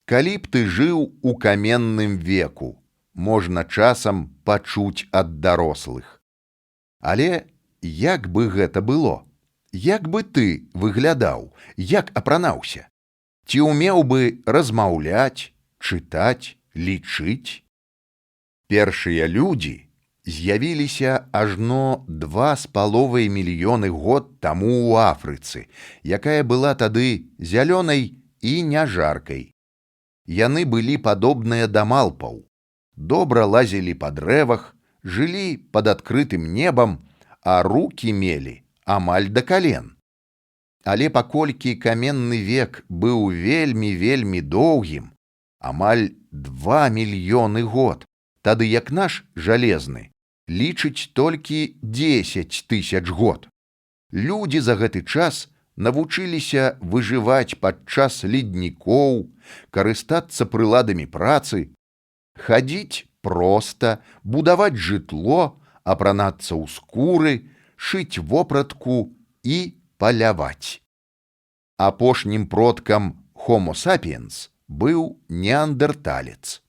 Калі б ты жыў у каменным веку, можна часам пачуць ад дарослых. Але як бы гэта было? Як бы ты выглядаў, як апранаўся? Ці ўмеў бы размаўляць, чытаць, лічыць? Першыя людзі з'явіліся ажно 2,5 мільёны год таму ў Афрыцы, якая была тады зялёнай і няжаркай. Яны былі падобныя да малпаў, добра лазілі па дрэвах, жылі пад адкрытым небам, а рукі мелі амаль да кален. Але паколькі каменны век быў вельмі доўгім, амаль 2 мільёны год, тады як наш жалезны лічыць толькі 10 000 год. Людзі за гэты час навучыліся выжываць падчас леднікоў, карыстацца прыладамі працы, хадзіць проста, будаваць жытло, апранацца ў скуры, шыць вопратку і паляваць. Апошнім продкам Homo sapiens быў неандэрталец.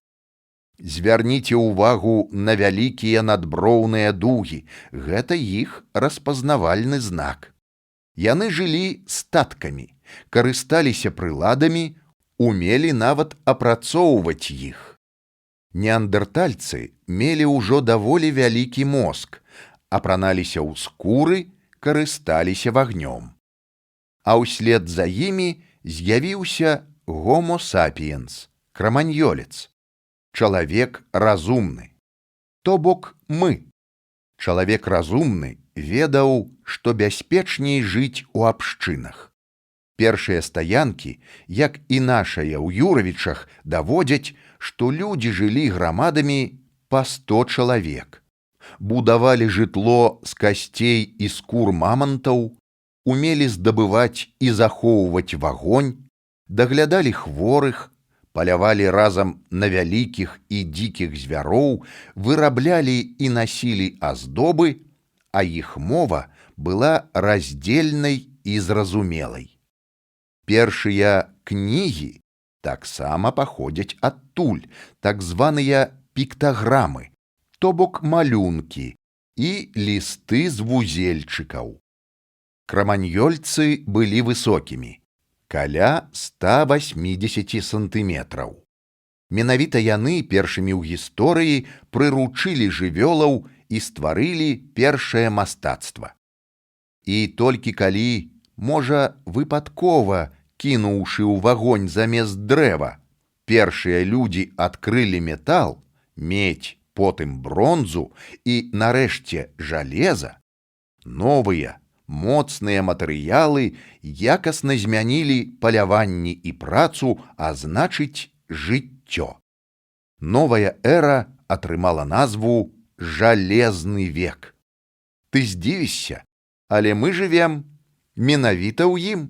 Звярніце ўвагу на вялікія надброўныя дугі, гэта іх распазнавальны знак. Яны жылі статкамі, карысталіся прыладамі, умелі нават апрацоўваць іх. Неандэртальцы мелі ўжо даволі вялікі мозг, апраналіся ў скуры, карысталіся вагнём. А ўслед за імі з'явіўся Homo sapiens, краманьёлец, чалавек разумны. То бок мы. Чалавек разумны ведаў, што бяспечней жыць у абшчынах. Першыя стаянкі, як і нашыя ў Юравічах, даводзяць, што людзі жылі грамадамі па 100 чалавек. Будавалі жытло з касцей і скур мамантаў, умелі здабываць і захоўваць вагонь, даглядалі хворых, палявалі разам на вялікіх і дзікіх звяроў, выраблялі і насілі аздобы, а іх мова была раздзельнай і зразумелай. Першыя кнігі таксама паходзяць адтуль, так званыя піктаграмы, то бок малюнкі і лісты з вузельчыкаў. Краманьёльцы былі высокімі, каля 180 сантыметраў. Менавіта яны першымі ў гісторыі прыручылі жывёлаў і стварылі першае мастацтва. І толькі калі, можа, выпадкова, кінуўшы ў вагонь замест дрэва, першыя людзі адкрылі метал, медзь, потым бронзу і, нарэшце, жалеза, новыя, моцныя матэрыялы якасна змянілі паляванні і працу, а значыць, жыццё. Новая эра атрымала назву «Жалезны век». Ты здзівішся, але мы жывем менавіта ў ім.